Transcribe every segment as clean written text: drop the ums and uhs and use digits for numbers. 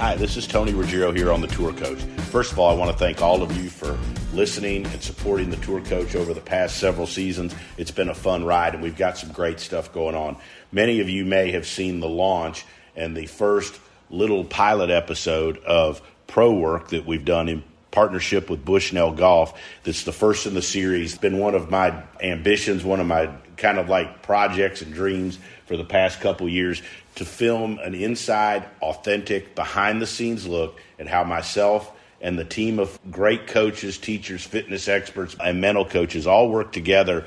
Hi, this is Tony Ruggiero here on The Tour Coach. First of all, I want to thank all of you for listening and supporting The Tour Coach over the past several seasons. It's been a fun ride, and we've got some great stuff going on. Many of you may have seen the launch and the first little pilot episode of Pro Work that we've done in partnership with Bushnell Golf. That's the first in the series. It's been one of my ambitions, one of my kind of like projects and dreams for the past couple years, to film an inside, authentic, behind-the-scenes look at how myself and the team of great coaches, teachers, fitness experts, and mental coaches all work together.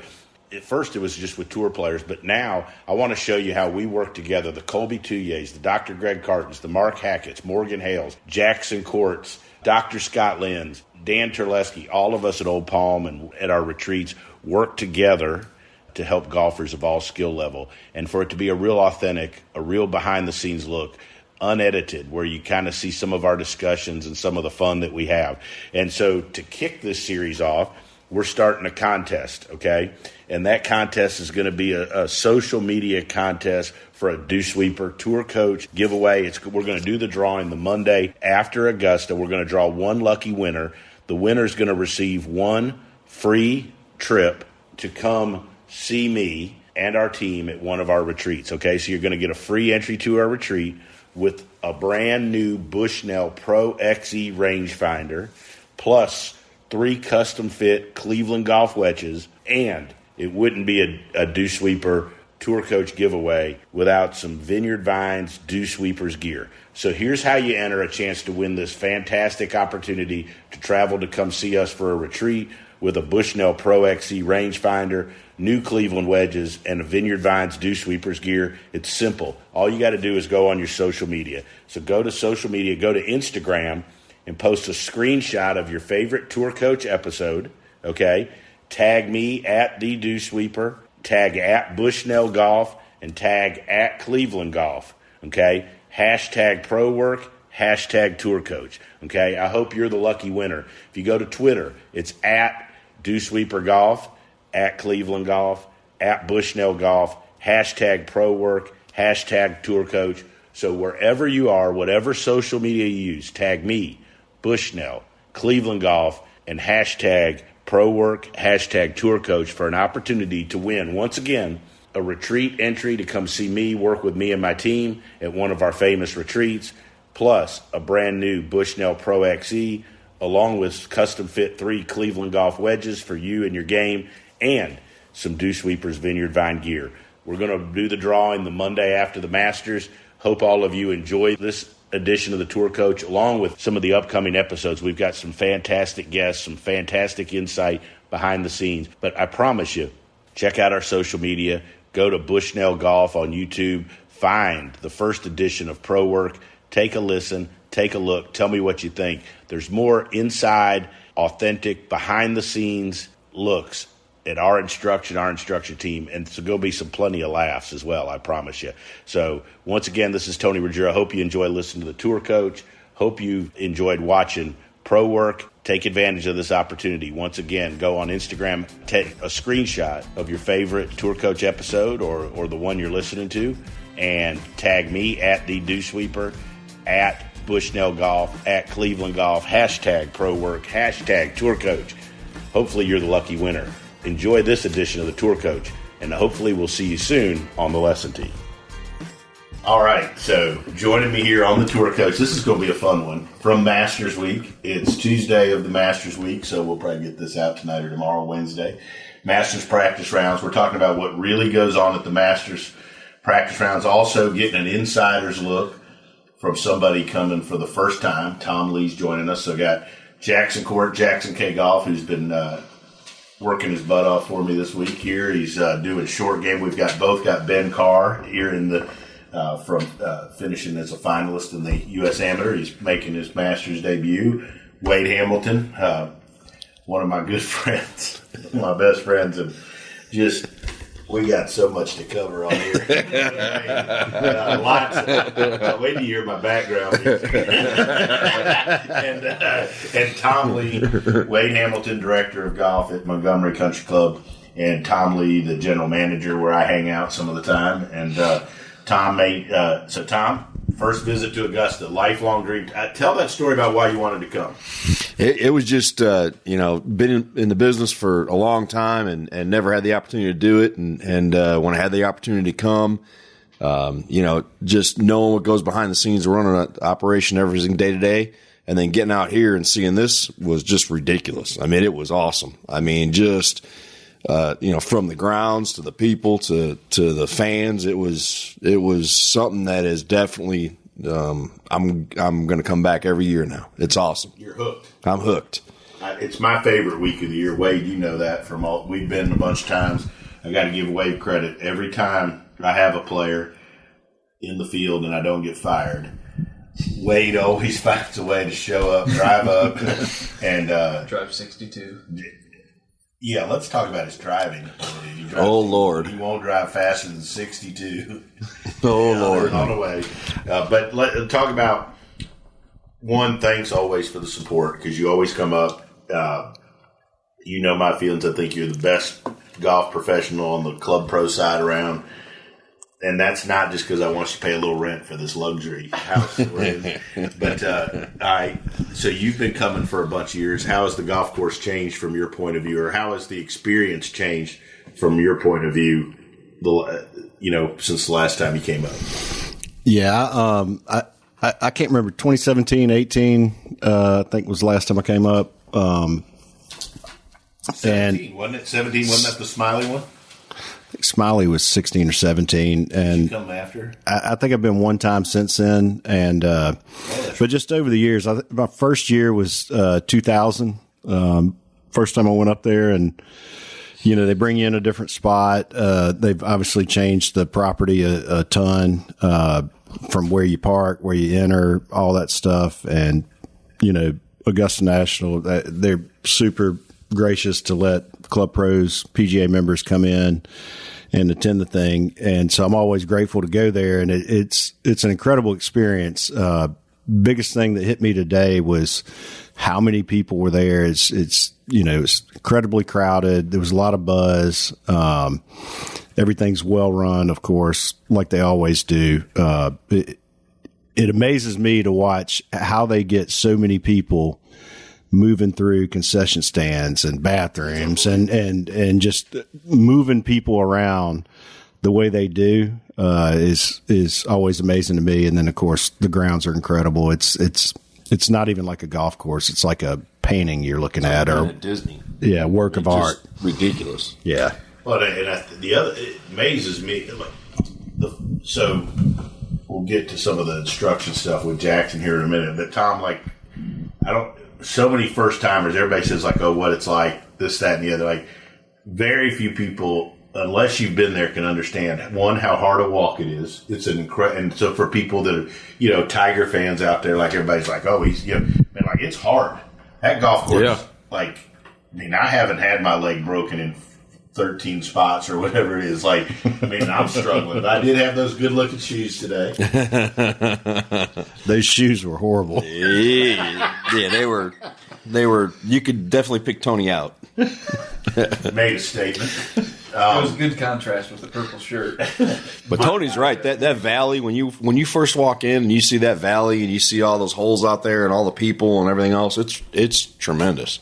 At first, it was just with tour players, but now I want to show you how we work together. The Colby Tuyes, the Dr. Greg Cartons, the Mark Hackett's, Morgan Hales, Jackson Koert's, Dr. Scott Lynn's, Dan Terlesky, all of us at Old Palm and at our retreats work together to help golfers of all skill level, and for it to be a real authentic, a real behind-the-scenes look, unedited, where you kind of see some of our discussions and some of the fun that we have. And so to kick this series off, we're starting a contest, okay? And that contest is going to be a social media contest for a Dew Sweeper Tour Coach giveaway. We're going to do the drawing the Monday after Augusta. We're going to draw one lucky winner. The winner is going to receive one free trip to come see me and our team at one of our retreats, okay? So you're going to get a free entry to our retreat with a brand new Bushnell Pro XE rangefinder, plus 3 custom fit Cleveland golf wedges, and it wouldn't be a Dew Sweeper Tour Coach giveaway without some Vineyard Vines Dew Sweepers gear. So here's how you enter a chance to win this fantastic opportunity to travel to come see us for a retreat with a Bushnell Pro XE rangefinder, new Cleveland wedges, and a Vineyard Vines Dew Sweepers gear. It's simple. All you got to do is go on your social media. So go to social media, go to Instagram, and post a screenshot of your favorite Tour Coach episode, okay? Tag me at the Dew Sweeper, tag at Bushnell Golf, and tag at Cleveland Golf, okay? Hashtag Pro Work, hashtag Tour Coach, okay? I hope you're the lucky winner. If you go to Twitter, it's at Dew Sweeper Golf, at Cleveland Golf, at Bushnell Golf, hashtag Pro Work, hashtag Tour Coach. So wherever you are, whatever social media you use, tag me, Bushnell, Cleveland Golf, and hashtag Pro Work, hashtag Tour Coach for an opportunity to win, once again, a retreat entry to come see me, work with me and my team at one of our famous retreats, plus a brand new Bushnell Pro XE, along with custom fit 3 Cleveland golf wedges for you and your game, and some Dew Sweepers Vineyard Vine gear. We're going to do the drawing the Monday after the Masters. Hope all of you enjoy this edition of the Tour Coach, along with some of the upcoming episodes. We've got some fantastic guests, some fantastic insight behind the scenes. But I promise you, check out our social media. Go to Bushnell Golf on YouTube. Find the first edition of Pro Work. Take a listen. Take a look. Tell me what you think. There's more inside, authentic, behind-the-scenes looks at our instruction team, and so going to be plenty of laughs as well, I promise you. So once again, this is Tony Ruggiero. Hope you enjoy listening to the Tour Coach. Hope you enjoyed watching Pro Work. Take advantage of this opportunity. Once again, go on Instagram, take a screenshot of your favorite Tour Coach episode or the one you're listening to, and tag me at the Dew Sweeper, at Bushnell Golf, at Cleveland Golf, hashtag Pro Work, hashtag Tour Coach. Hopefully you're the lucky winner. Enjoy this edition of the Tour Coach, and hopefully we'll see you soon on the lesson tee. All right, so joining me here on the Tour Coach, this is going to be a fun one from Masters Week. It's Tuesday of the Masters Week, so we'll probably get this out tonight or tomorrow, Wednesday. Masters practice rounds. We're talking about what really goes on at the Masters practice rounds. Also getting an insider's look from somebody coming for the first time. Tom Lee's joining us. So got Jackson Koert, Jackson K Golf, who's been working his butt off for me this week here. He's doing short game. We've both got Ben Carr here in the from finishing as a finalist in the U.S. Amateur. He's making his Masters debut. Wade Hamilton, one of my good friends, my best friends, and just we got so much to cover on here. Lots. Wait till you hear my background. and Tom Lee, Wade Hamilton, director of golf at Montgomery Country Club, and Tom Lee, the general manager where I hang out some of the time. And Tom made Tom, First visit to Augusta, lifelong dream. Tell that story about why you wanted to come. It was just, been in the business for a long time and never had the opportunity to do it. And when I had the opportunity to come, just knowing what goes behind the scenes of running an operation, everything day to day, and then getting out here and seeing this was just ridiculous. I mean, it was awesome. I mean, just, from the grounds to the people to the fans, it was something that is definitely, I'm going to come back every year now. It's awesome. You're hooked. I'm hooked. It's my favorite week of the year. Wade, you know that from all, we've been a bunch of times. I got to give Wade credit. Every time I have a player in the field and I don't get fired, Wade always finds a way to show up, drive up, and drive 62. Yeah, let's talk about his driving ability. Lord. He won't drive faster than 62. Lord. On the way. But let's talk about, one, thanks always for the support, because you always come up. You know my feelings. I think you're the best golf professional on the club pro side around. And that's not just because I want you to pay a little rent for this luxury house that we're in. But, so you've been coming for a bunch of years. How has the golf course changed from your point of view, or how has the experience changed from your point of view, since the last time you came up? Yeah, I can't remember, 2017, 18, I think was the last time I came up. 17, wasn't it? 17, wasn't that the Smiley one? I think Smiley was 16 or 17. And did you come after? I think I've been one time since then. And, but just over the years, my first year was 2000. First time I went up there, and, they bring you in a different spot. They've obviously changed the property a ton, from where you park, where you enter, all that stuff. And, Augusta National, they're super gracious to let club pros, PGA members come in and attend the thing. And so I'm always grateful to go there. And it's an incredible experience. Biggest thing that hit me today was how many people were there. It's incredibly crowded. There was a lot of buzz. Everything's well run, of course, like they always do. It amazes me to watch how they get so many people moving through concession stands and bathrooms and just moving people around the way they do, is always amazing to me. And then of course the grounds are incredible. It's not even like a golf course. It's like a painting you're looking at, or at Disney. Yeah. Work of art. Ridiculous. Yeah. Well, it amazes me. So we'll get to some of the instruction stuff with Jackson here in a minute. But Tom, so many first timers, everybody says what it's like, this, that, and the other. Like, very few people, unless you've been there, can understand, one, how hard a walk it is. It's an and so for people that are, Tiger fans out there, everybody's like, oh, he's, it's hard. That golf course, yeah. I haven't had my leg broken in 13 spots or whatever it is. I'm struggling. But I did have those good-looking shoes today. Those shoes were horrible. Yeah, they were. You could definitely pick Tony out. Made a statement. It was a good contrast with the purple shirt. But Tony's right. That valley, when you first walk in and you see that valley and you see all those holes out there and all the people and everything else, it's tremendous.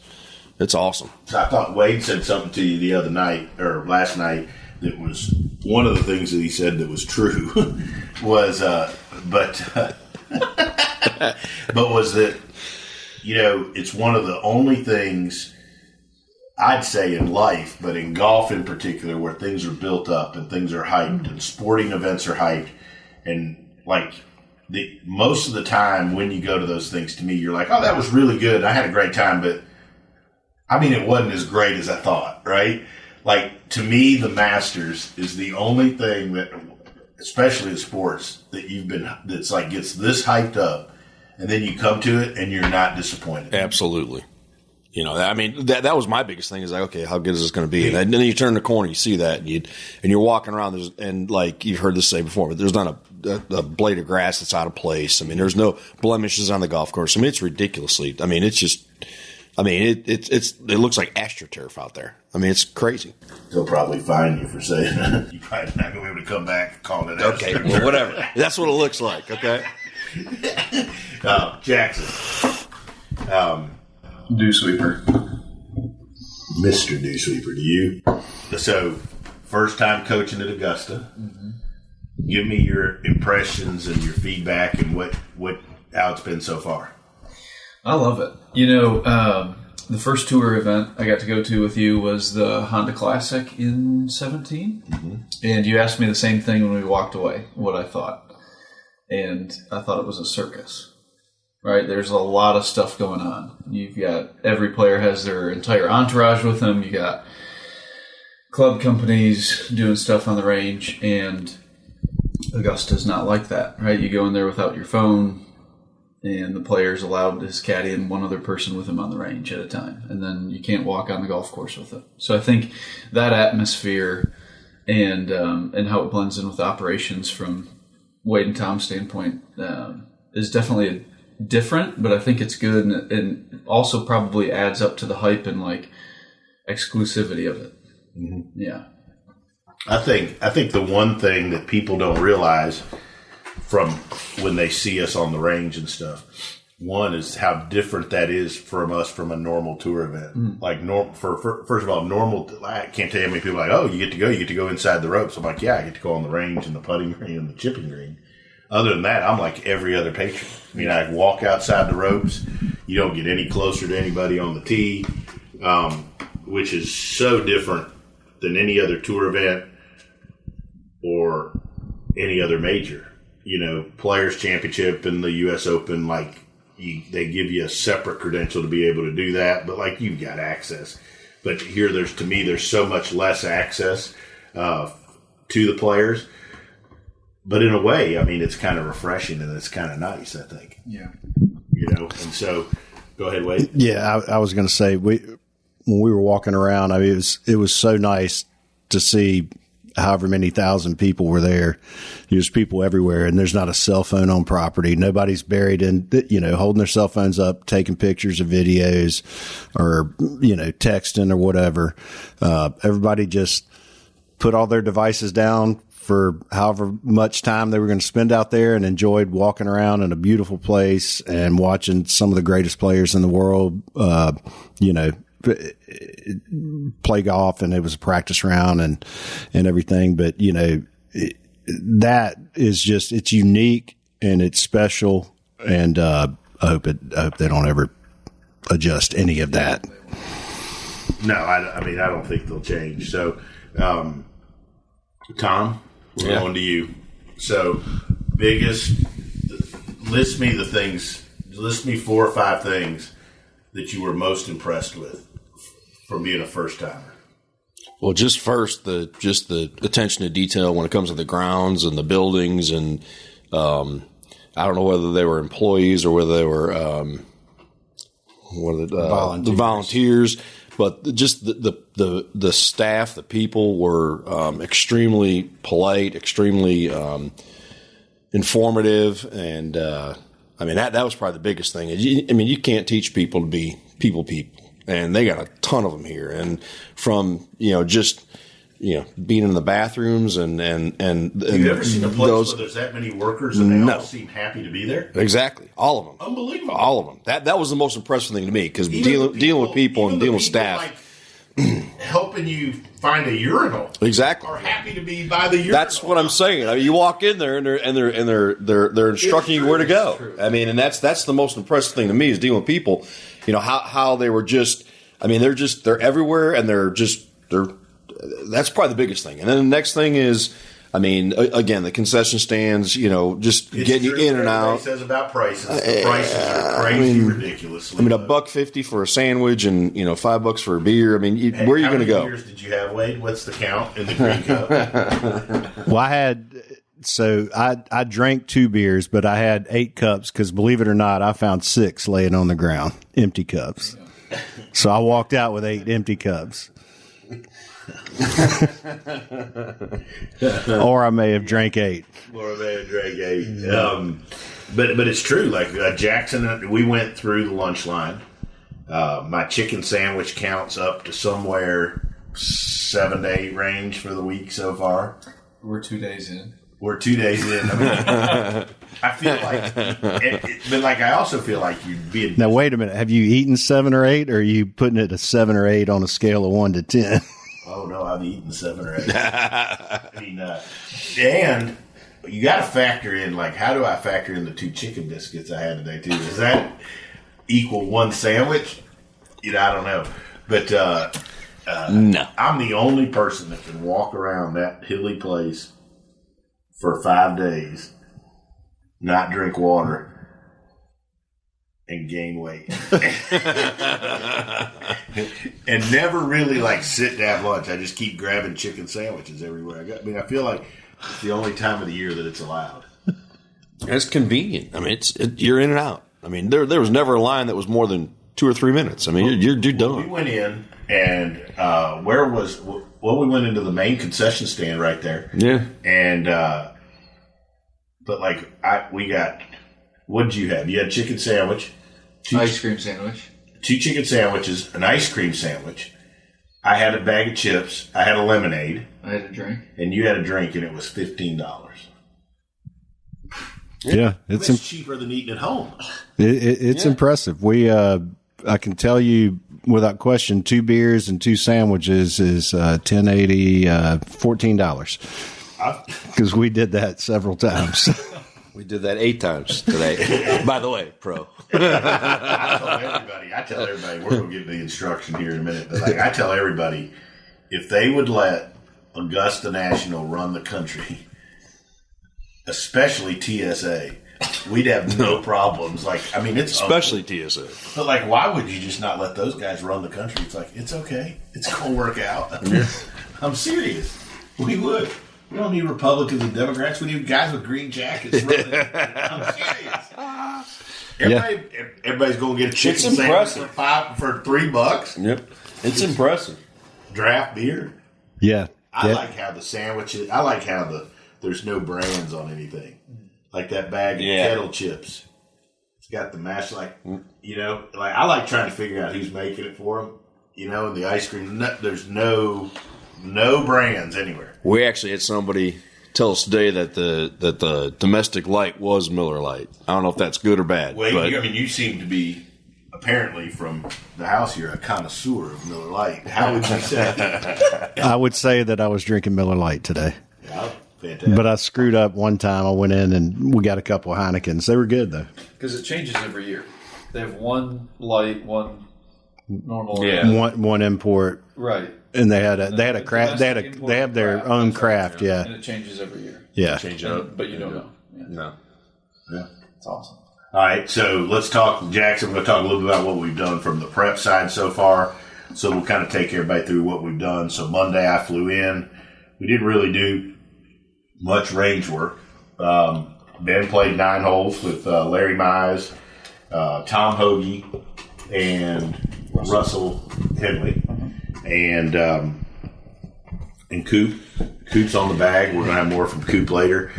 It's awesome. So I thought Wade said something to you the other night, or last night, that was one of the things that he said that was true was, but was that, it's one of the only things I'd say in life, but in golf in particular, where things are built up and things are hyped and sporting events are hyped. And most of the time when you go to those things, to me, you're like, oh, that was really good. I had a great time, but it wasn't as great as I thought, right? To me, the Masters is the only thing that, especially in sports, that's gets this hyped up, and then you come to it and you're not disappointed. Absolutely. That was my biggest thing is okay, how good is this going to be? And then you turn the corner, you see that, and you're walking around, and you've heard this say before, but there's not a blade of grass that's out of place. There's no blemishes on the golf course. It's ridiculously, it's just, it looks like AstroTurf out there. It's crazy. They'll probably fine you for saying that. You're probably not going to be able to come back and call it AstroTurf. Okay, well, whatever. That's what it looks like, okay? Jackson. Dew sweeper. Mr. Dew Sweeper, do you? So, first time coaching at Augusta. Mm-hmm. Give me your impressions and your feedback and how it's been so far. I love it. The first tour event I got to go to with you was the Honda Classic in 2017. Mm-hmm. And you asked me the same thing when we walked away, what I thought. And I thought it was a circus, right? There's a lot of stuff going on. You've got, every player has their entire entourage with them. You got club companies doing stuff on the range, and Augusta's not like that, right? You go in there without your phone, and the player's allowed his caddy and one other person with him on the range at a time. And then you can't walk on the golf course with it. So I think that atmosphere and how it blends in with operations from Wade and Tom's standpoint is definitely different, but I think it's good, and also probably adds up to the hype and like exclusivity of it. Mm-hmm. Yeah. I think the one thing that people don't realize from when they see us on the range and stuff, one is how different that is from us from a normal tour event. Mm. Like first of all, normal. I can't tell you how many people are like, oh, you get to go inside the ropes. I'm like, yeah, I get to go on the range and the putting green and the chipping green. Other than that, I'm like every other patron. I mean, I walk outside the ropes. You don't get any closer to anybody on the tee, which is so different than any other tour event or any other major. Players Championship and the U.S. Open, they give you a separate credential to be able to do that, but you've got access. But here, there's so much less access to the players. But in a way, I mean, it's kind of refreshing and it's kind of nice, I think. Yeah. And so, go ahead, Wade. Yeah, I was going to say, when we were walking around, I mean, it was so nice to see however many thousand people were there. There's people everywhere, and there's not a cell phone on property. Nobody's buried in, holding their cell phones up, taking pictures of videos or, texting or whatever. Everybody just put all their devices down for however much time they were going to spend out there, and enjoyed walking around in a beautiful place and watching some of the greatest players in the world, play golf. And it was a practice round and everything. But, that is just, it's unique and it's special. And, I hope they don't ever adjust any of that. No, I mean, I don't think they'll change. So, Tom, we're going to you. So, list me 4 or 5 things that you were most impressed with from being a first timer. Well, just first, the attention to detail when it comes to the grounds and the buildings, and I don't know whether they were employees or whether they were the volunteers, but just the staff, the people were extremely polite, extremely informative, and I mean that was probably the biggest thing. I mean, you can't teach people to be people. And they got a ton of them here. And from, just, being in the bathrooms and have you ever seen a place where there's that many workers and they all seem happy to be there? Exactly. All of them. Unbelievable. All of them. That was the most impressive thing to me, because dealing with people and dealing with staff. Helping you find a urinal. Exactly. Are happy to be by the urinal. That's what I'm saying. I mean, you walk in there and they're instructing you where to go. I mean, and that's the most impressive thing to me, is dealing with people. How they were just, I mean, they're everywhere, and that's probably the biggest thing. And then the next thing is, I mean, again, the concession stands, just getting you in and out. It says about prices. The prices are crazy, ridiculous. I mean, $1.50 for a sandwich and, $5 for a beer. I mean, where are you going to go? How many beers did you have, Wade? What's the count in the green cup? Well, I drank 2 beers, but I had 8 cups because, believe it or not, I found 6 laying on the ground, empty cups. So I walked out with 8 empty cups. Or I may have drank 8. But it's true. Like Jackson, we went through the lunch line. My chicken sandwich counts up to somewhere 7 to 8 range for the week so far. We're 2 days in. I mean, I feel like, but like I also feel like you'd be. Now wait a minute. Have you eaten 7 or 8, or are you putting it a 7 or 8 on a scale of 1 to 10? Oh no, I've eaten 7 or 8. I mean, and you got to factor in, like, how do I factor in the 2 chicken biscuits I had today too? Does that equal 1 sandwich? I don't know, but No. I'm the only person that can walk around that hilly place for 5 days, not drink water, and gain weight. And never really, like, sit to have lunch. I just keep grabbing chicken sandwiches everywhere I go. I mean, I feel like it's the only time of the year that it's allowed. It's convenient. I mean, you're in and out. I mean, there was never a line that was more than 2 or 3 minutes. I mean, you're done. We went in, and we went into the main concession stand right there. Yeah. And, but like, we got, what did you have? You had a chicken sandwich. Ice cream sandwich. 2 chicken sandwiches, an ice cream sandwich. I had a bag of chips. I had a lemonade. I had a drink. And you had a drink, and it was $15. Yeah, It's cheaper than eating at home. It's impressive. I can tell you without question, 2 beers and 2 sandwiches is $10.80, $14. Because we did that several times. We did that 8 times today. By the way, pro. I tell everybody, we're going to give the instruction here in a minute, but like, I tell everybody, if they would let Augusta National run the country, especially TSA, we'd have no problems. Like, I mean, it's especially TSA. But like, why would you just not let those guys run the country? It's like, it's okay. It's going to work out. I'm serious. We would. We don't need Republicans and Democrats. We need guys with green jackets running. I'm serious. Everybody's going to get a chicken sandwich for $3. Yep. It's impressive. Draft beer. Yeah. I like how the sandwiches, I like how there's no brands on anything. Like that bag of kettle chips. It's got the mash, like, I like trying to figure out who's making it for them. And the ice cream, there's no brands anywhere. We actually had somebody tell us today that the domestic light was Miller Lite. I don't know if that's good or bad. Well, you seem to be, apparently from the house here, a connoisseur of Miller Lite. How would you say? I would say that I was drinking Miller Lite today. Yeah, fantastic. But I screwed up one time. I went in and we got a couple of Heinekens. They were good, though. Because it changes every year. They have one light, one normal. Yeah. One import. Right. And they have their own craft, yeah. And it changes every year. Yeah. Change it up. But you don't know. Yeah. No. Yeah. It's awesome. All right, so let's talk, Jackson. We're going to talk a little bit about what we've done from the prep side so far. So we'll kind of take everybody through what we've done. So Monday I flew in. We didn't really do much range work. Ben played 9 holes with Larry Mize, Tom Hoagie, and Russell Henley. And Coop. Coop's on the bag. We're going to have more from Coop later.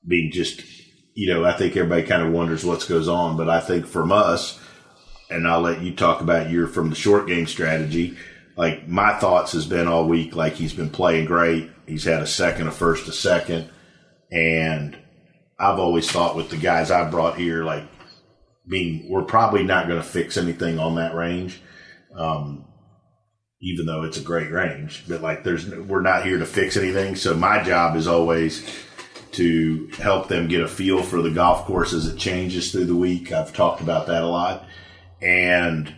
Being just, I think everybody kind of wonders what goes on. But I think from us, and I'll let you talk about from the short game strategy, like my thoughts has been all week, like he's been playing great. He's had a second, a first, a second. And I've always thought with the guys I brought here, like we're probably not going to fix anything on that range. Even though it's a great range, but like we're not here to fix anything. So my job is always to help them get a feel for the golf course as it changes through the week. I've talked about that a lot, and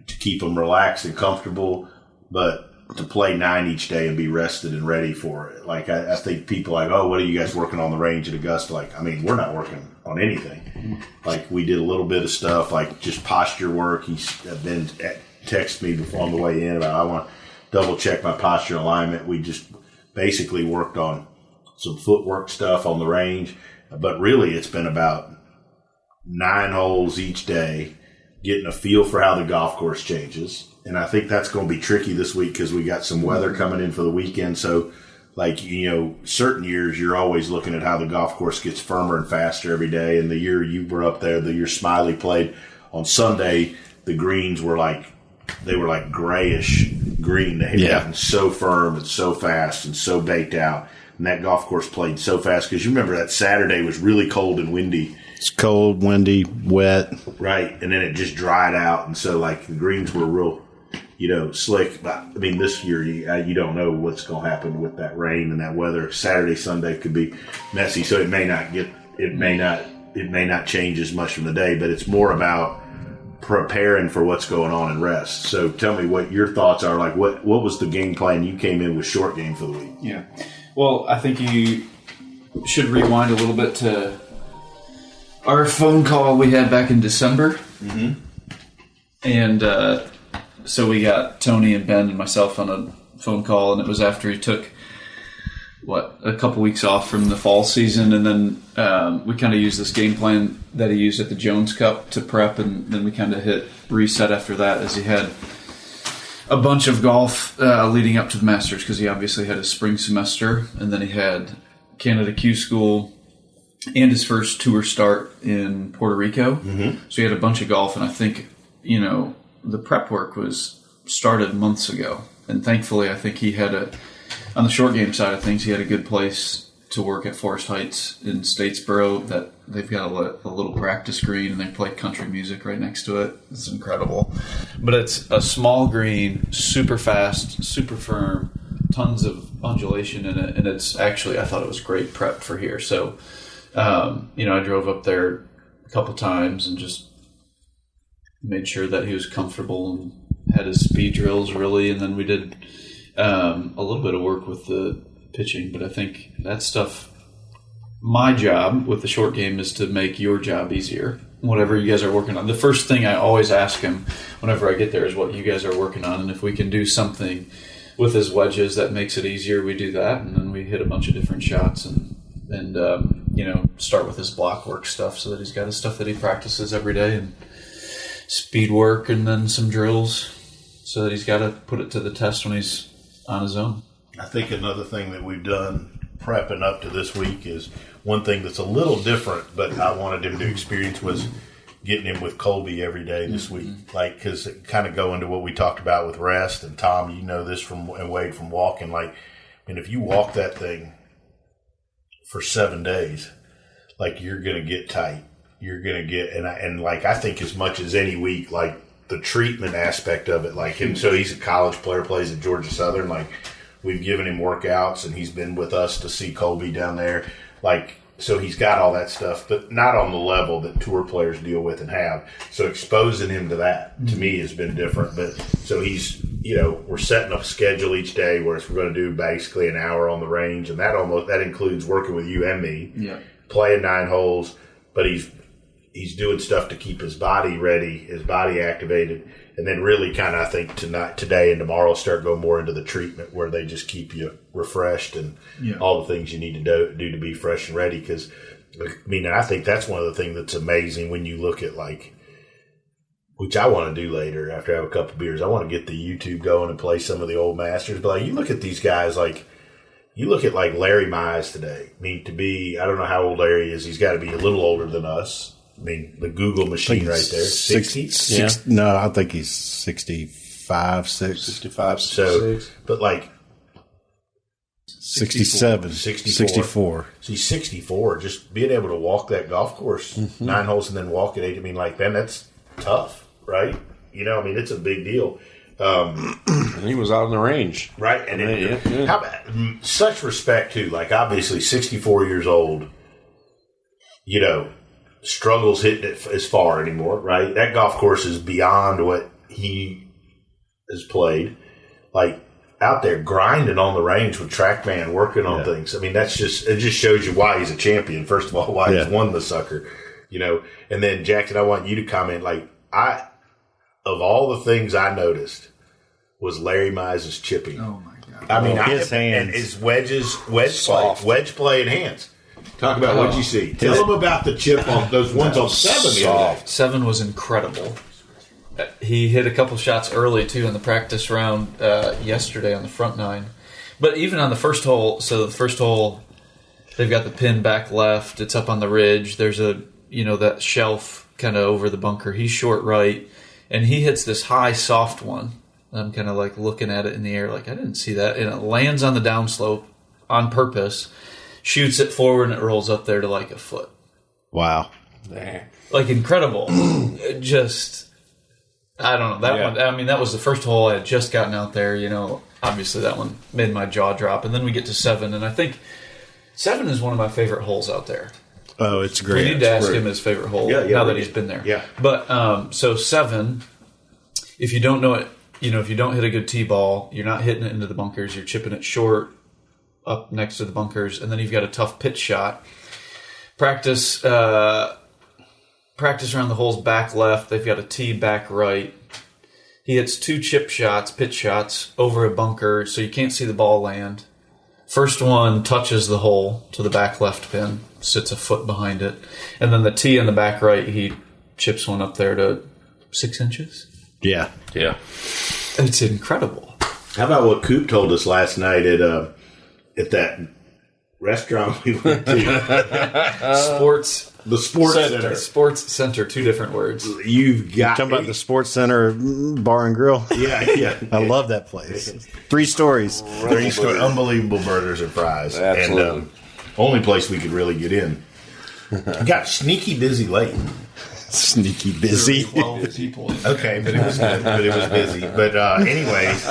to keep them relaxed and comfortable, but to play 9 each day and be rested and ready for it. Like I think people are like, oh, what are you guys working on the range at Augusta? Like, I mean, we're not working on anything. Like we did a little bit of stuff, like just posture work. He's been texted me before on the way in about I want to double check my posture alignment. We just basically worked on some footwork stuff on the range, but really it's been about 9 holes each day, getting a feel for how the golf course changes. And I think that's going to be tricky this week because we got some weather coming in for the weekend. So, like, certain years you're always looking at how the golf course gets firmer and faster every day. And the year you were up there, the year Smiley played on Sunday, the greens were like grayish green. They had gotten so firm and so fast and so baked out. And that golf course played so fast because you remember that Saturday was really cold and windy. It's cold, windy, wet. Right. And then it just dried out. And so, like, the greens were real, slick. But, I mean, this year you don't know what's going to happen with that rain and that weather. Saturday, Sunday could be messy. So it may not change as much from the day, but it's more about preparing for what's going on in rest. So tell me what your thoughts are. Like, what was the game plan? You came in with short game for the week. Yeah. Well, I think you should rewind a little bit to our phone call we had back in December. Mm-hmm. And so we got Tony and Ben and myself on a phone call, and it was after he took, a couple weeks off from the fall season, and then we kind of used this game plan that he used at the Jones Cup to prep, and then we kind of hit reset after that as he had a bunch of golf leading up to the Masters, because he obviously had his spring semester, and then he had Canada Q School and his first tour start in Puerto Rico. Mm-hmm. So he had a bunch of golf, and I think, the prep work was started months ago, and thankfully I think he had on the short game side of things, he had a good place to work at Forest Heights in Statesboro. That they've got a little practice green, and they play country music right next to it. It's incredible. But it's a small green, super fast, super firm, tons of undulation in it, and it's actually, I thought it was great prep for here. So, I drove up there a couple times and just made sure that he was comfortable and had his speed drills really, and then we did a little bit of work with the pitching, but I think that stuff, my job with the short game is to make your job easier, whatever you guys are working on. The first thing I always ask him whenever I get there is what you guys are working on, and if we can do something with his wedges that makes it easier, we do that, and then we hit a bunch of different shots and start with his block work stuff so that he's got his stuff that he practices every day, and speed work, and then some drills so that he's got to put it to the test when he's on his own. I think another thing that we've done prepping up to this week is one thing that's a little different, but I wanted him to experience was getting him with Colby every day this week. Like, because kind of go into what we talked about with rest, and Tom, you know this and Wade from walking. Like, if you walk that thing for 7 days, like, you're going to get tight. You're going to get, and I think as much as any week, like, the treatment aspect of it, like, and so he's a college player, plays at Georgia Southern. Like, we've given him workouts, and he's been with us to see Colby down there. Like, so he's got all that stuff, but not on the level that tour players deal with and have. So exposing him to that, to me, has been different. But so he's, we're setting up a schedule each day where we're going to do basically an hour on the range, and that includes working with you and me, playing 9 holes, but he's doing stuff to keep his body ready, his body activated, and then really kind of, I think, today and tomorrow start going more into the treatment where they just keep you refreshed and all the things you need to do to be fresh and ready. Because, I think that's one of the things that's amazing when you look at, like, which I want to do later after I have a couple beers. I want to get the YouTube going and play some of the old masters. But, like, you look at these guys, like, you look at, like, Larry Mize today. I don't know how old Larry is. He's got to be a little older than us. The Google machine right there. 60? No, I think he's 65, 6. 65, so, 6. But like 67, 64. So he's 64. Just being able to walk that golf course 9 holes and then walk at 8. Then that's tough, right? It's a big deal. And he was out in the range. Right. And how about, such respect, too. Like, obviously, 64 years old, struggles hitting it as far anymore, right? That golf course is beyond what he has played. Like, out there grinding on the range with TrackMan, working on things. It just shows you why he's a champion. First of all, why he's won the sucker, And then, Jackson, I want you to comment. Like, of all the things I noticed was Larry Mize's chipping. Oh my God! His hands and his wedge play, and hands. Talk about what you see. Tell them about the chip on those ones on 7 the other day. 7 was incredible. He hit a couple shots early, too, in the practice round yesterday on the front 9. But even on the first hole, they've got the pin back left. It's up on the ridge. There's that shelf kind of over the bunker. He's short right, and he hits this high, soft one. I'm kind of like looking at it in the air like, I didn't see that. And it lands on the downslope on purpose, shoots it forward, and it rolls up there to like a foot. Wow. Like incredible. Just, I don't know. That one, I mean, that was the first hole I had just gotten out there, you know. Obviously, that one made my jaw drop. And then we get to 7, and I think 7 is one of my favorite holes out there. Oh, it's great. We need to ask him his favorite hole now that he's been there. Yeah. But, so 7, if you don't know it, you know, if you don't hit a good tee ball, you're not hitting it into the bunkers, you're chipping it short up next to the bunkers, and then you've got a tough pitch shot. Practice around the hole's back left. They've got a tee back right. He hits 2 pitch shots over a bunker, so you can't see the ball land. First one touches the hole to the back left pin, sits a foot behind it. And then the tee in the back right, he chips one up there to 6 inches. Yeah. Yeah. It's incredible. How about what Coop told us last night at that restaurant we went to? The Sports Center. Sports Center, 2 different words. You've got... Talking about the Sports Center Bar and Grill. Yeah. I love that place. 3 stories. 3 stories. Unbelievable burgers and fries. Absolutely. And only place we could really get in. Got sneaky busy late. Sneaky busy. 12 people. Okay, but it was good. But it was busy. But anyways,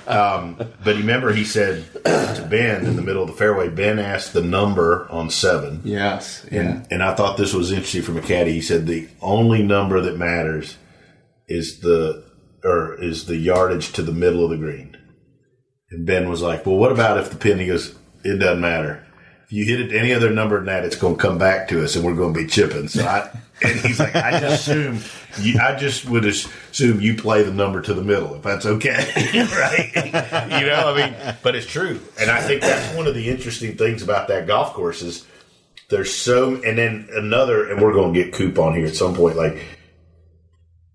but remember he said to Ben in the middle of the fairway, Ben asked the number on 7. Yes. Yeah. And I thought this was interesting from a caddy. He said the only number that matters is the yardage to the middle of the green. And Ben was like, well, what about if the pin? He goes, it doesn't matter. If you hit it any other number than that, it's going to come back to us, and we're going to be chipping. So and he's like, I just would assume you play the number to the middle, if that's okay, right? You know, I mean, but it's true, and I think that's one of the interesting things about that golf course is there's so, and then another, and we're going to get Coop on here at some point. Like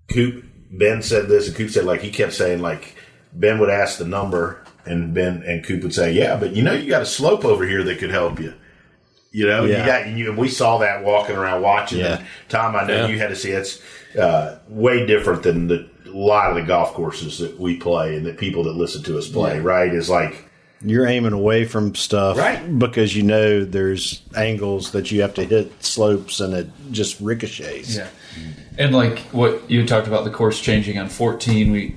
Ben said this, and Coop said like he kept saying like Ben would ask the number. And Ben and Coop would say, yeah, but you know, you got a slope over here that could help you. You know, we saw that walking around watching. Yeah. And Tom, I know you had to see it's way different than a lot of the golf courses that we play and that people that listen to us play, right? Is like you're aiming away from stuff, right? Because you know there's angles that you have to hit slopes and it just ricochets. Yeah. And like what you talked about the course changing on 14,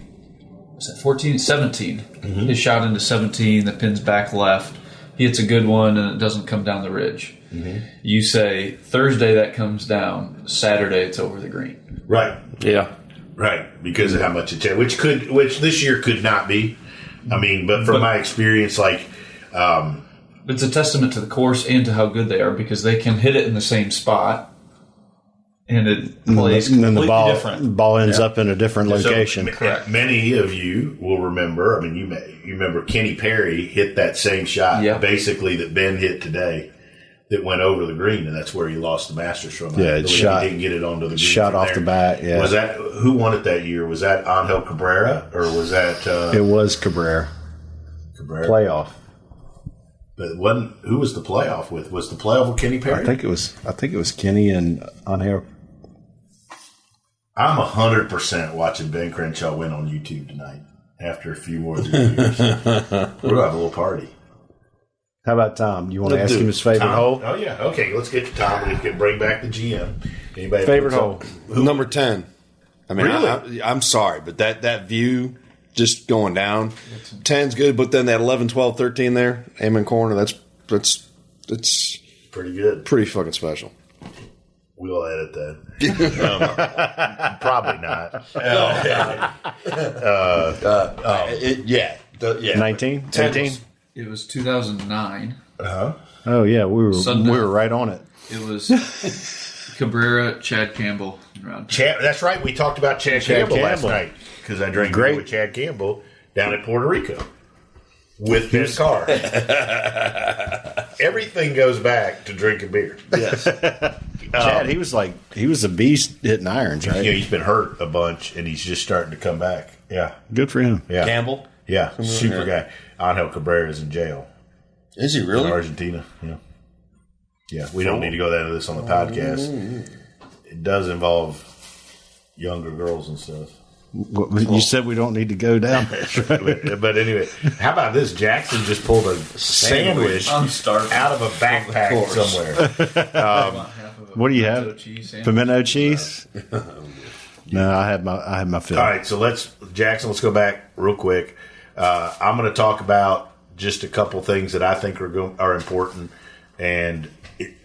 was that 14? 17. Mm-hmm. His shot into 17, the pin's back left. He hits a good one, and it doesn't come down the ridge. Mm-hmm. You say, Thursday that comes down, Saturday it's over the green. Right. Yeah. Right. Because of how much it which this year could not be. I mean, but from my experience, like... it's a testament to the course and to how good they are, because they can hit it in the same spot, and it plays completely different. The ball ends up in a different location. So, correct. Many of you will remember. I mean, you remember Kenny Perry hit that same shot, basically that Ben hit today, that went over the green, and that's where he lost the Masters from. Yeah, he didn't get it onto the green. Shot off the bat. Yeah. Was that who won it that year? Was that Angel Cabrera or was that? It was Cabrera. Playoff. But who was the playoff with? Was the playoff with Kenny Perry? I think it was Kenny and Angel. I'm 100% watching Ben Crenshaw win on YouTube tonight after a few more years. We're going to have a little party. How about Tom? You want to ask him his favorite hole? Oh, yeah. Okay, let's get to Tom. We can bring back the GM. Anybody favorite hole? Number 10. I mean, really? I'm sorry, but that view just going down, 10's good, but then that 11, 12, 13 there, Amen Corner, that's pretty good. Pretty fucking special. We'll edit that. Probably not. 19? 18? It was 2009. Uh-huh. Oh, yeah. We were right on it. It was Cabrera, Chad Campbell. That's right. We talked about Chad Campbell last night because I drank beer with Chad Campbell down in Puerto Rico with Ben Carr. Everything goes back to drinking beer. Yes. Chad, he was a beast hitting irons, right? Yeah, he's been hurt a bunch, and he's just starting to come back. Yeah. Good for him. Yeah. Campbell? Yeah, super guy. Angel Cabrera is in jail. Is he really? In Argentina, yeah. Yeah, we don't need to go into this on the podcast. It does involve younger girls and stuff. You said we don't need to go down there. But anyway, how about this? Jackson just pulled a sandwich I'm starving. out of a backpack somewhere. What do you have? Pimento cheese? No, I had my fill. All right, so let's go back real quick. I'm going to talk about just a couple things that I think are important, and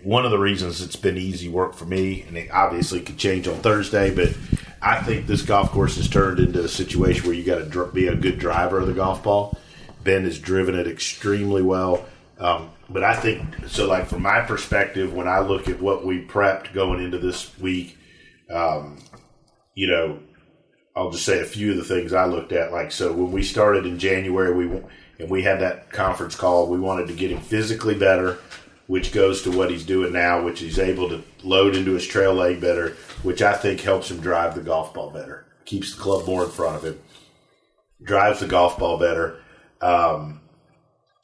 one of the reasons it's been easy work for me, and it obviously could change on Thursday, but I think this golf course has turned into a situation where you got to be a good driver of the golf ball. Ben has driven it extremely well. But I think, so like from my perspective, when I look at what we prepped going into this week, you know, I'll just say a few of the things I looked at. Like, so when we started in January, we had that conference call, we wanted to get him physically better, which goes to what he's doing now, which he's able to load into his trail leg better, which I think helps him drive the golf ball better, keeps the club more in front of him, drives the golf ball better.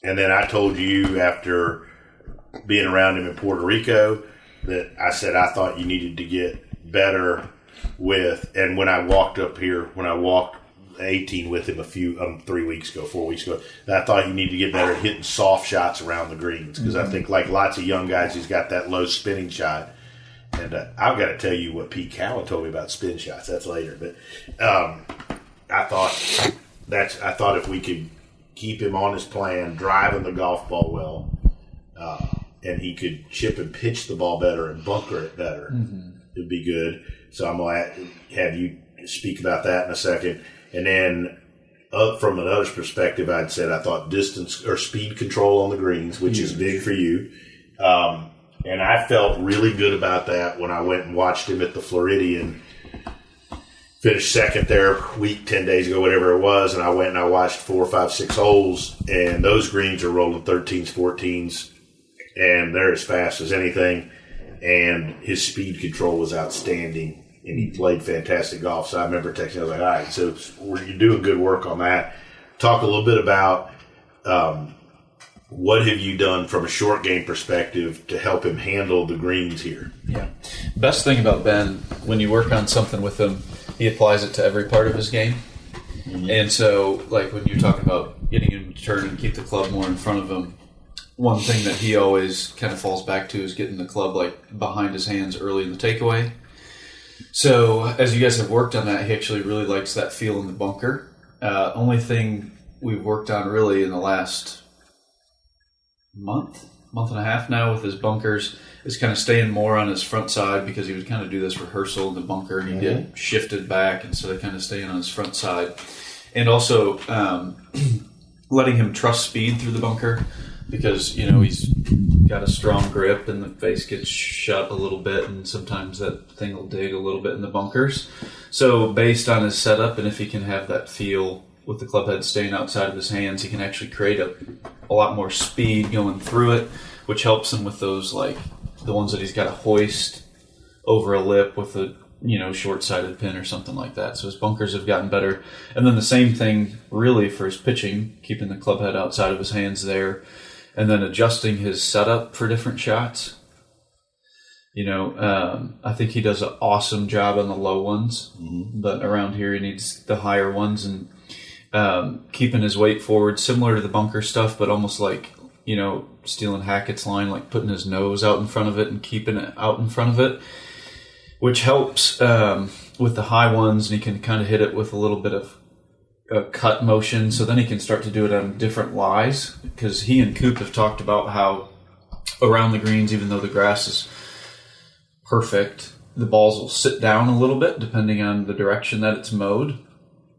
And then I told you after being around him in Puerto Rico that I said I thought you needed to get better with, and when I walked up here, when I walked 18 with him 4 weeks ago, I thought you need to get better at hitting soft shots around the greens, because I think like lots of young guys, he's got that low spinning shot. And I've got to tell you what Pete Cowan told me about spin shots. That's later, but I thought if we could keep him on his plan, driving the golf ball well, and he could chip and pitch the ball better and bunker it better, it'd be good. So I'm going to have you speak about that in a second. And then from another perspective, I'd said I thought distance or speed control on the greens, which is big for you. And I felt really good about that when I went and watched him at the Floridian. Finished second there 10 days ago, whatever it was, and I went and I watched 4, 5, 6 holes, and those greens are rolling 13s, 14s, and they're as fast as anything, and his speed control was outstanding, and he played fantastic golf. So I remember texting, I was like, all right, so you're doing good work on that. Talk a little bit about what have you done from a short game perspective to help him handle the greens here? Yeah. Best thing about Ben, when you work on something with him, he applies it to every part of his game. And so, like when you're talking about getting him to turn and keep the club more in front of him, one thing that he always kind of falls back to is getting the club like behind his hands early in the takeaway. So as you guys have worked on that, he actually really likes that feel in the bunker. Only thing we've worked on really in the last month and a half now with his bunkers is kind of staying more on his front side, because he would kind of do this rehearsal in the bunker and he'd get shifted back instead of kind of staying on his front side. And also letting him trust speed through the bunker, because, you know, he's got a strong grip and the face gets shut a little bit, and sometimes that thing will dig a little bit in the bunkers. So based on his setup, and if he can have that feel with the club head staying outside of his hands, he can actually create a lot more speed going through it, which helps him with those, like the ones that he's got to hoist over a lip with a, you know, short-sided pin or something like that. So his bunkers have gotten better. And then the same thing really for his pitching, keeping the club head outside of his hands there, and then adjusting his setup for different shots. You know, I think he does an awesome job on the low ones, but around here he needs the higher ones, and keeping his weight forward, similar to the bunker stuff, but almost like, you know, stealing Hackett's line, like putting his nose out in front of it and keeping it out in front of it, which helps with the high ones, and he can kind of hit it with a little bit of a cut motion, so then he can start to do it on different lies, because he and Coop have talked about how around the greens, even though the grass is perfect, the balls will sit down a little bit depending on the direction that it's mowed.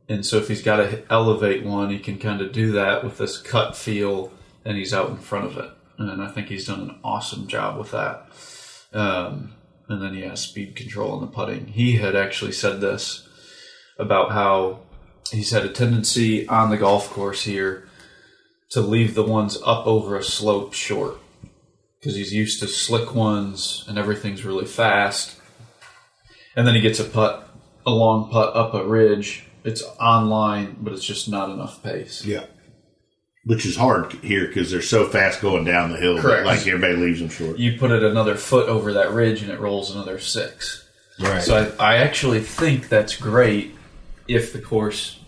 And so if he's got to elevate one, he can kind of do that with this cut feel, and he's out in front of it. And I think he's done an awesome job with that. And then he has speed control in the putting. He had actually said this about how he's had a tendency on the golf course here to leave the ones up over a slope short, because he's used to slick ones and everything's really fast. And then he gets a long putt up a ridge. It's on line, but it's just not enough pace. Yeah. Which is hard here because they're so fast going down the hill. Correct. Like everybody leaves them short. You put it another foot over that ridge and it rolls another 6. Right. So I actually think that's great if the course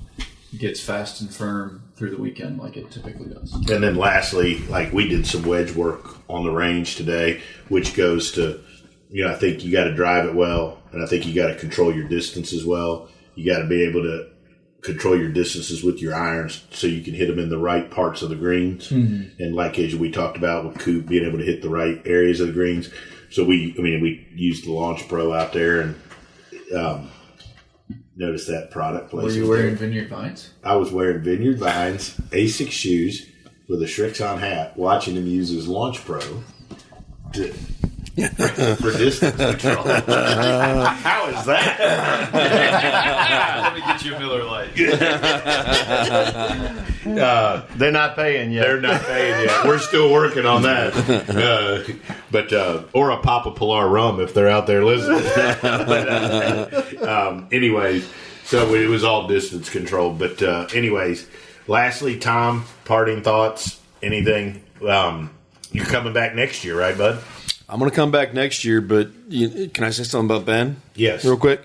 gets fast and firm through the weekend like it typically does. And then lastly, like we did some wedge work on the range today, which goes to, I think you got to drive it well, and I think you got to control your distance as well. You got to be able to control your distances with your irons so you can hit them in the right parts of the greens. Mm-hmm. And like as we talked about with Coop being able to hit the right areas of the greens. So we used the Launch Pro out there and noticed that product placement. Were you wearing Vineyard Vines? I was wearing Vineyard Vines, Asics shoes with a Shrixon hat, watching him use his Launch Pro for distance control. How is that? Let me get you a Miller Lite. They're not paying yet. They're not paying yet. We're still working on that. Or a Papa Pilar rum if they're out there listening. Anyways, so it was all distance controlled. But anyways, lastly, Tom, parting thoughts, anything? You're coming back next year, right, bud? I'm going to come back next year, but can I say something about Ben? Yes. Real quick.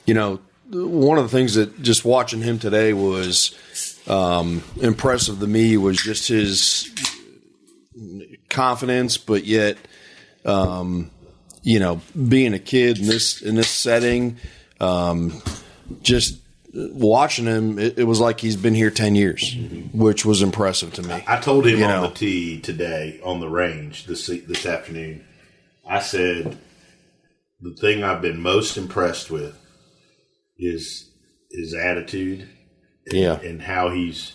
One of the things that just watching him today was impressive to me was just his confidence, but yet, being a kid in this setting, just watching him, it was like he's been here 10 years, which was impressive to me. I told him on the tee today on the range this afternoon, I said, the thing I've been most impressed with is his attitude and how he's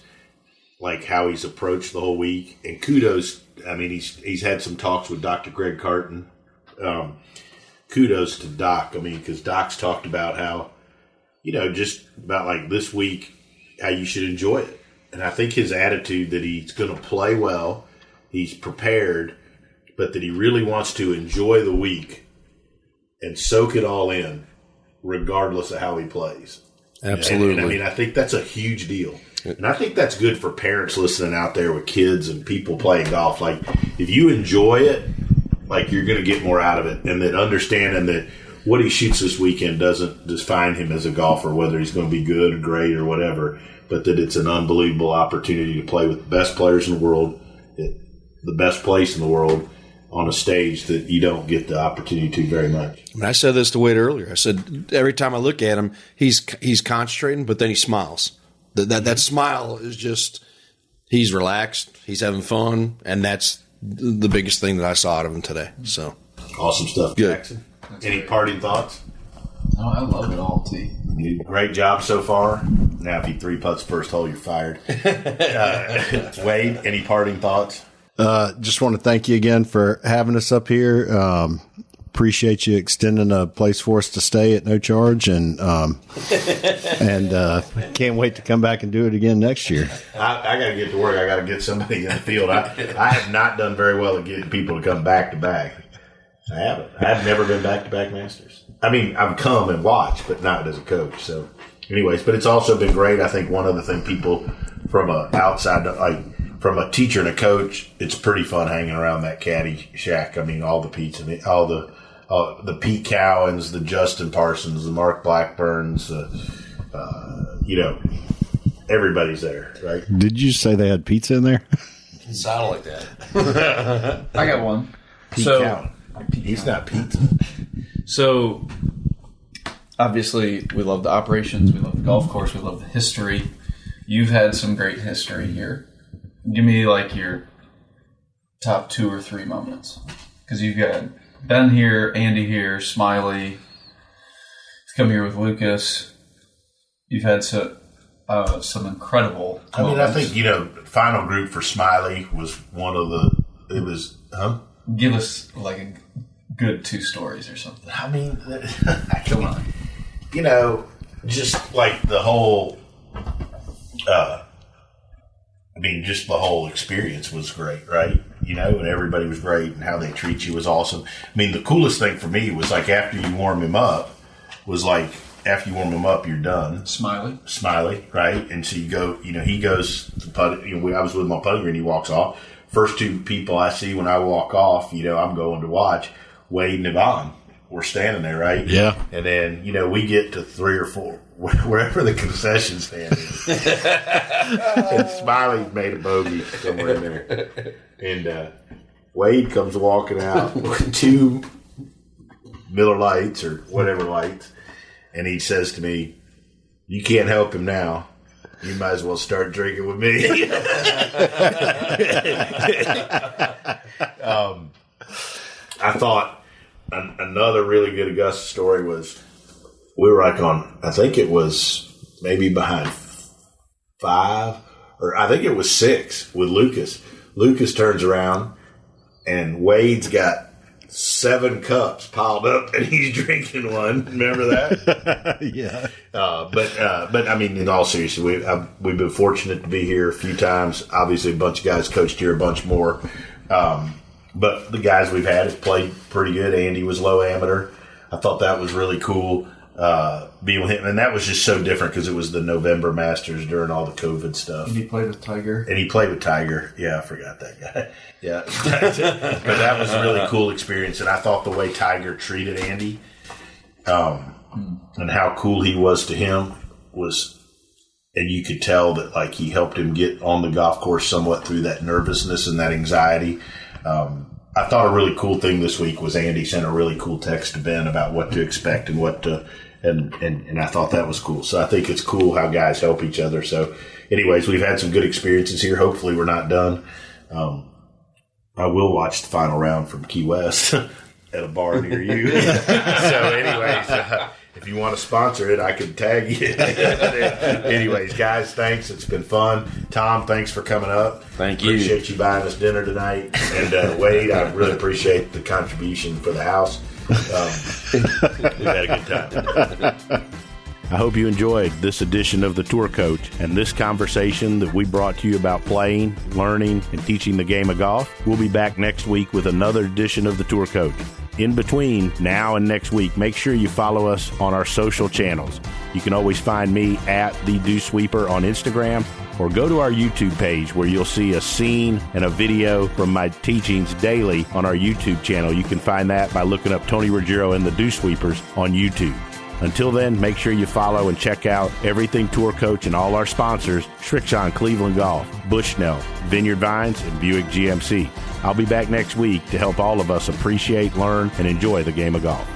approached the whole week. And kudos, he's had some talks with Dr. Greg Carton. Kudos to Doc, because Doc's talked about how, just about like this week, how you should enjoy it. And I think his attitude that he's going to play well, he's prepared, but that he really wants to enjoy the week and soak it all in, regardless of how he plays. Absolutely. And I think that's a huge deal. And I think that's good for parents listening out there with kids and people playing golf. Like, if you enjoy it, like, you're going to get more out of it. And that understanding that what he shoots this weekend doesn't define him as a golfer, whether he's going to be good or great or whatever, but that it's an unbelievable opportunity to play with the best players in the world, at the best place in the world, on a stage that you don't get the opportunity to very much. I said this to Wade earlier. I said every time I look at him, he's concentrating, but then he smiles. That smile is just, he's relaxed, he's having fun, and that's the biggest thing that I saw out of him today. So awesome stuff, good. Jackson. Any parting thoughts? Oh, I love it all, T. Great job so far. Now, if he 3-putts first hole, you're fired. Wade, any parting thoughts? Just want to thank you again for having us up here. Appreciate you extending a place for us to stay at no charge, and can't wait to come back and do it again next year. I got to get to work. I got to get somebody in the field. I have not done very well at getting people to come back to back. I haven't. I've never been back to back Masters. I've come and watched, but not as a coach. So, anyways, but it's also been great. I think one other thing, people from from a teacher and a coach, it's pretty fun hanging around that caddy shack. All the Pete's, all the Pete Cowens, the Justin Parsons, the Mark Blackburns, everybody's there, right? Did you say they had pizza in there? It sounded like that. I got one. Pete Cowan. He's not pizza. So, obviously, we love the operations, we love the golf course, we love the history. You've had some great history here. Give me, your top 2 or 3 moments. Because you've got Ben here, Andy here, Smiley. You've come here with Lucas. You've had some incredible moments. I think, final group for Smiley was one of the, Give us, a good 2 stories or something. Come on. Just like the whole, just the whole experience was great, right? And everybody was great, and how they treat you was awesome. The coolest thing for me was after you warm him up, you're done. Smiley, right? And so you go, he goes to putt. I was with my putting green, he walks off. First 2 people I see when I walk off, I'm going to watch Wade and Yvonne we're standing there, right? Yeah. And then, we get to 3 or 4, wherever the concession stand is. And Smiley made a bogey somewhere in there. And Wade comes walking out with 2 Miller Lights or whatever lights. And he says to me, "You can't help him now. You might as well start drinking with me." I thought another really good Augusta story was we were like on, I think it was maybe behind 5, or I think it was 6 with Lucas. Lucas turns around and Wade's got 7 cups piled up, and he's drinking one. Remember that? Yeah. But I mean, in all seriousness, we've been fortunate to be here a few times. Obviously, a bunch of guys coached here, a bunch more. But the guys we've had have played pretty good. Andy was low amateur. I thought that was really cool being with him, and that was just so different because it was the November Masters during all the COVID stuff. And he played with Tiger. Yeah, I forgot that guy. Yeah, but that was a really cool experience, and I thought the way Tiger treated Andy, and how cool he was to him was, and you could tell that like he helped him get on the golf course somewhat through that nervousness and that anxiety. I thought a really cool thing this week was Andy sent a really cool text to Ben about what to expect and what to, and I thought that was cool. So I think it's cool how guys help each other. So anyways, we've had some good experiences here. Hopefully we're not done. I will watch the final round from Key West at a bar near you. So anyways, if you want to sponsor it, I can tag you. Anyways, guys, thanks. It's been fun. Tom, thanks for coming up. Thank you. Appreciate you buying us dinner tonight. And Wade, I really appreciate the contribution for the house. We've had a good time. I hope you enjoyed this edition of The Tour Coach and this conversation that we brought to you about playing, learning, and teaching the game of golf. We'll be back next week with another edition of The Tour Coach. In between now and next week, make sure you follow us on our social channels. You can always find me at The Dew Sweeper on Instagram, or go to our YouTube page where you'll see a scene and a video from my teachings daily on our YouTube channel. You can find that by looking up Tony Ruggiero and the Dew Sweepers on YouTube. Until then, make sure you follow and check out Everything Tour Coach and all our sponsors, Srixon Cleveland Golf, Bushnell, Vineyard Vines, and Buick GMC. I'll be back next week to help all of us appreciate, learn, and enjoy the game of golf.